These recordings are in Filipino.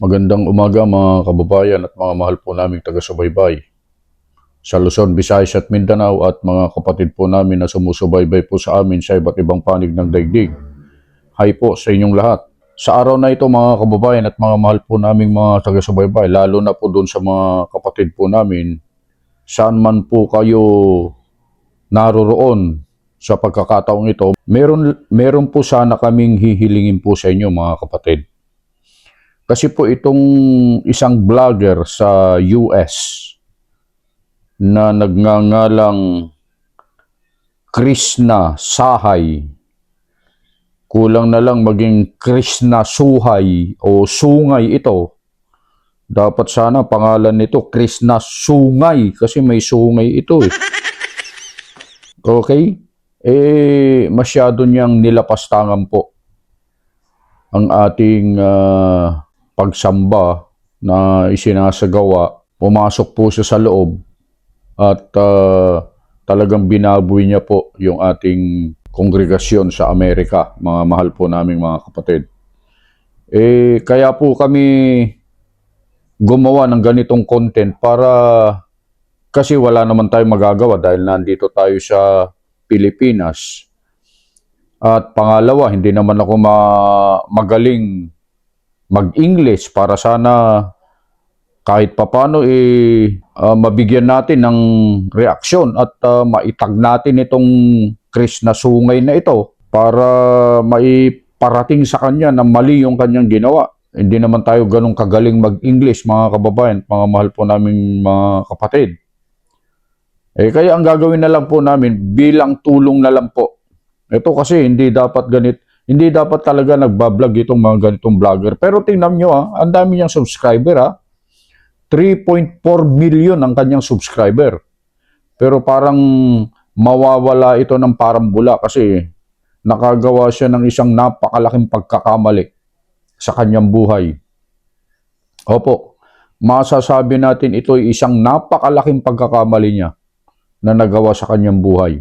Magandang umaga mga kababayan at mga mahal po naming taga-subaybay sa Luzon, Visayas at Mindanao at mga kapatid po namin na sumusubaybay po sa amin sa iba't ibang panig ng daigdig. Hi po sa inyong lahat. Sa araw na ito mga kababayan at mga mahal po naming mga taga-subaybay, lalo na po doon sa mga kapatid po namin, saan man po kayo naroroon sa pagkakataong ito, meron po sana kaming hihilingin po sa inyo mga kapatid. Kasi po itong isang vlogger sa US na nagngangalang Krishna Sahay, kulang na lang maging Krishna Suhay o Sungay ito. Dapat sana pangalan nito Krishna Sungay kasi may sungay ito eh. Okay? Masyado niyang nilapastangan po ang ating pagsamba na isinasagawa. Pumasok po siya sa loob at talagang binaboy niya po yung ating kongregasyon sa Amerika, mga mahal po naming mga kapatid. Kaya po kami gumawa ng ganitong content para kasi wala naman tayong magagawa dahil nandito tayo sa Pilipinas. At pangalawa, hindi naman ako magaling mag-English para sana kahit papano mabigyan natin ng reaksyon at maitag natin itong Krishna Sungay na ito para maiparating sa kanya na mali yung kanyang ginawa. Hindi naman tayo ganun kagaling mag-English mga kababayan, mga mahal po naming mga kapatid. Kaya ang gagawin na lang po namin bilang tulong na lang po. Ito kasi hindi dapat talaga nagbablog itong mga ganitong vlogger. Pero tingnan nyo ang dami niyang subscriber 3.4 million ang kanyang subscriber. Pero parang mawawala ito ng parang bula kasi nakagawa siya ng isang napakalaking pagkakamali sa kanyang buhay. Opo, masasabi natin ito ay isang napakalaking pagkakamali niya na nagawa sa kanyang buhay.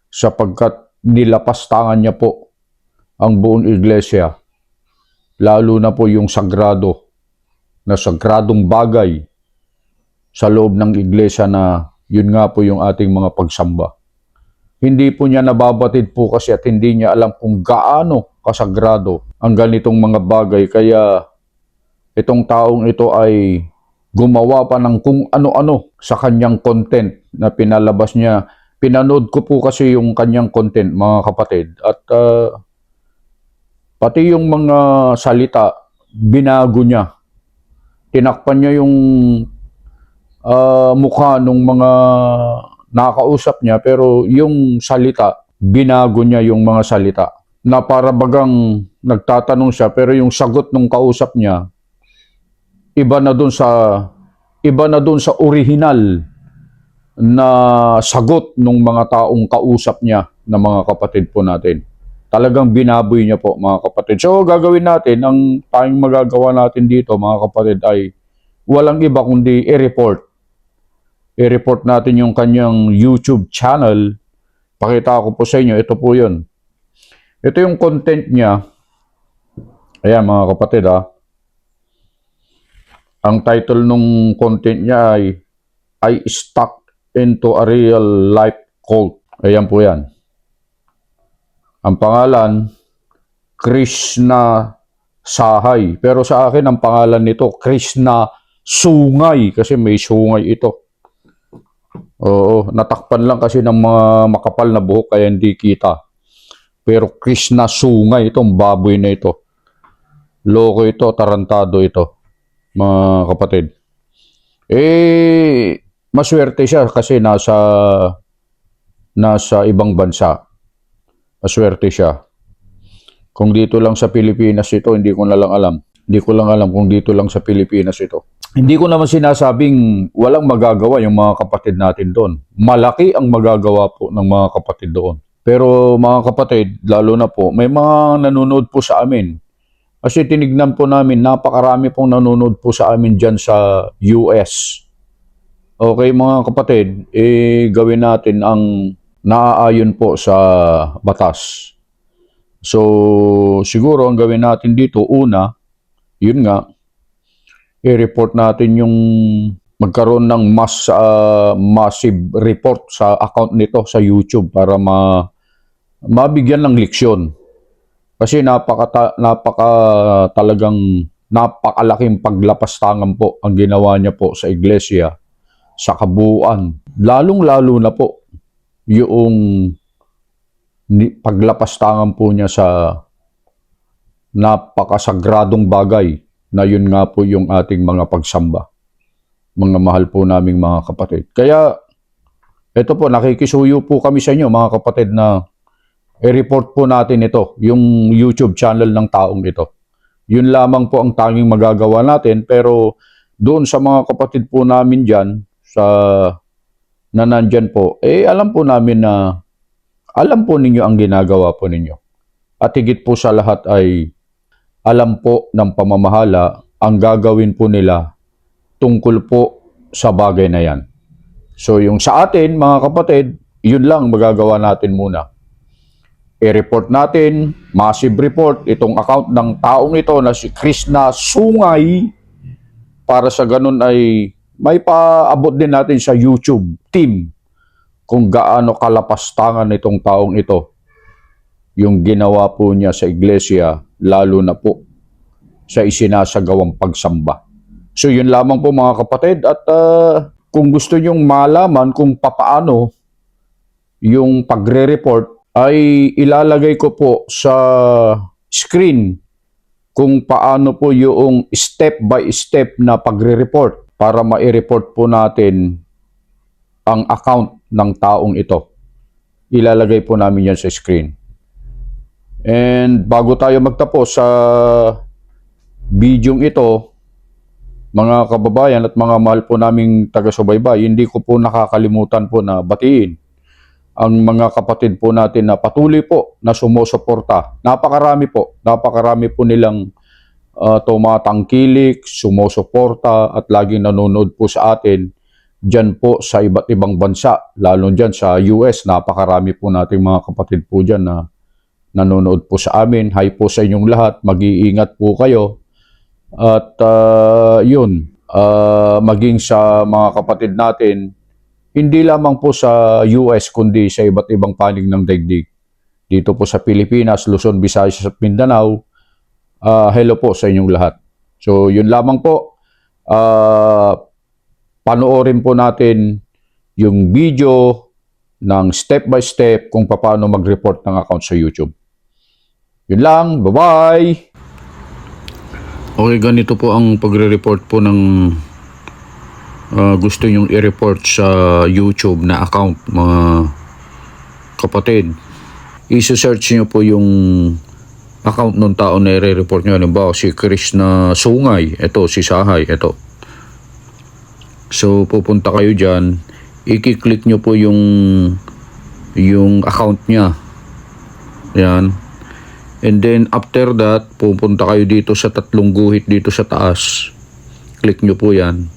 Sapagkat nilapastangan niya po ang buong iglesia, lalo na po yung sagradong bagay sa loob ng iglesia na yun nga po yung ating mga pagsamba. Hindi po niya nababatid po kasi at hindi niya alam kung gaano kasagrado ang ganitong mga bagay. Kaya itong taong ito ay gumawa pa ng kung ano-ano sa kanyang content na pinalabas niya. Pinanood ko po kasi yung kanyang content mga kapatid at pati yung mga salita binago niya. Tinakpan niya yung mukha ng mga nakausap niya pero yung salita binago niya yung mga salita na para bagang nagtatanong siya pero yung sagot ng kausap niya iba na dun sa original na sagot ng mga taong kausap niya na mga kapatid po natin. Talagang binaboy niya po mga kapatid. So gagawin natin, ang tayong magagawa natin dito mga kapatid ay walang iba kundi i-report. I-report natin yung kanyang YouTube channel. Pakita ko po sa inyo, ito po yun. Ito yung content niya. Ayan mga kapatid Ang title nung content niya ay I Stuck into a Real Life Cult. Ayan po yan. Ang pangalan, Krishna Sahay. Pero sa akin, ang pangalan nito, Krishna Sungay. Kasi may sungay ito. Oo, natakpan lang kasi ng mga makapal na buhok kaya hindi kita. Pero Krishna Sungay, itong baboy na ito. Loko ito, tarantado ito. Mga kapatid. Maswerte siya kasi nasa ibang bansa. Maswerte siya. Kung dito lang sa Pilipinas ito, hindi ko na lang alam. Hindi ko lang alam kung dito lang sa Pilipinas ito. Hindi ko naman sinasabing walang magagawa yung mga kapatid natin doon. Malaki ang magagawa po ng mga kapatid doon. Pero mga kapatid, lalo na po, may mga nanonood po sa amin. Kasi tinignan po namin, napakarami pong nanonood po sa amin dyan sa US. Okay mga kapatid, gawin natin ang naaayon po sa batas. So siguro ang gawin natin dito, una, yun nga, i-report natin yung magkaroon ng massive report sa account nito sa YouTube para mabigyan ng leksyon. Kasi napakalaking paglapastangan po ang ginawa niya po sa iglesia, sa kabuuan. Lalong-lalo na po yung paglapastangan po niya sa napakasagradong bagay na yun nga po yung ating mga pagsamba. Mga mahal po naming mga kapatid. Kaya, ito po, nakikisuyo po kami sa inyo mga kapatid na i-report po natin ito, yung YouTube channel ng taong ito. Yun lamang po ang tanging magagawa natin, pero doon sa mga kapatid po namin dyan, na nandyan po, alam po namin na, alam po ninyo ang ginagawa po ninyo. At higit po sa lahat ay, alam po ng pamamahala ang gagawin po nila tungkol po sa bagay na yan. So yung sa atin mga kapatid, yun lang magagawa natin muna. I-report natin, massive report, itong account ng taong ito na si Krishna Sungay para sa ganun ay may paabot din natin sa YouTube team kung gaano kalapastangan itong taong ito. Yung ginawa po niya sa iglesia, lalo na po sa isinasagawang pagsamba. So yun lamang po mga kapatid at kung gusto nyong malaman kung papaano yung pagre-report ay ilalagay ko po sa screen kung paano po yung step by step na pagre-report para ma-report po natin ang account ng taong ito. Ilalagay po namin yan sa screen. And bago tayo magtapos sa bidyong ito, mga kababayan at mga mahal po naming taga-subaybay, hindi ko po nakakalimutan po na batiin ang mga kapatid po natin na patuloy po na sumusuporta. Napakarami po nilang tumatangkilik, sumusuporta at laging nanonood po sa atin dyan po sa iba't ibang bansa, lalo dyan sa US. Napakarami po nating mga kapatid po dyan na nanonood po sa amin. Hi po sa inyong lahat, mag-iingat po kayo. At maging sa mga kapatid natin, hindi lamang po sa US kundi sa iba't ibang panig ng daigdig. Dito po sa Pilipinas, Luzon, Visayas at Mindanao, hello po sa inyong lahat. So yun lamang po, panoorin po natin yung video ng step by step kung paano mag-report ng account sa YouTube. Yun lang, bye-bye! Okay, ganito po ang pagre-report po ng gusto nyong i-report sa YouTube na account, mga kapatid. I-search nyo po yung account ng tao na i-report nyo. Halimbawa, si Krishna Sungay. Ito, si Sahay. Ito. So, pupunta kayo dyan. I-click nyo po yung account niya. Yan. And then after that, pupunta kayo dito sa tatlong guhit dito sa taas. Click nyo po yan.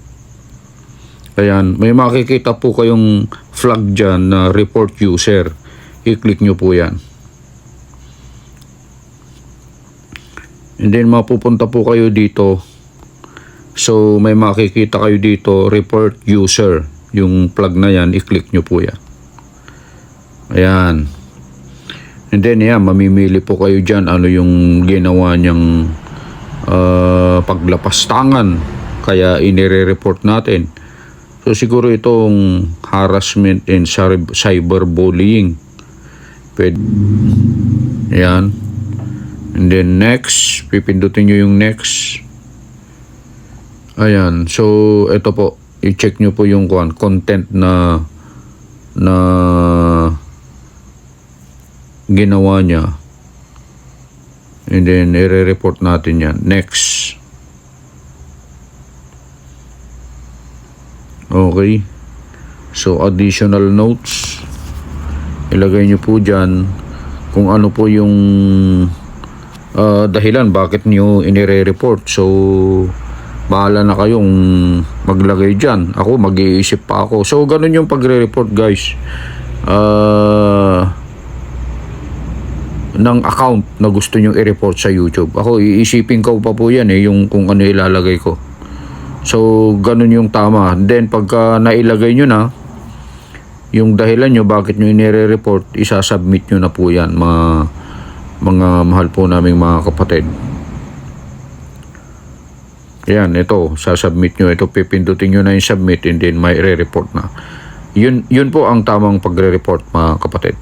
Ayan, may makikita po kayong flag dyan na report user. I-click nyo po yan. And then mapupunta po kayo dito. So may makikita kayo dito, report user. Yung flag na yan, i-click nyo po yan. Ayan. And then yan, mamimili po kayo dyan ano yung ginawa niyang paglapastangan. Kaya inire-report natin. So siguro itong harassment and cyberbullying. Pwede. Ayan. And then next, pipindutin nyo yung next. Ayan. So ito po, i-check nyo po yung content na ginawa niya. And then i-report natin yan. Next. Okay. So additional notes. Ilagay nyo po dyan kung ano po yung dahilan bakit nyo inire-report. So bahala na kayong maglagay dyan. Ako mag-iisip pa ako. So ganun yung pagre-report guys. Ng account na gusto nyo i-report sa YouTube. Ako iisipin ko pa po yan yung kung ano ilalagay ko. So, ganun yung tama. Then, pagka nailagay nyo na, yung dahilan nyo bakit nyo inire-report, isasubmit nyo na po yan, mga mahal po naming mga kapatid. Yan, ito, sasubmit nyo. Ito, pipindutin nyo na yung submit and then may re-report na. Yun po ang tamang pagre-report, mga kapatid.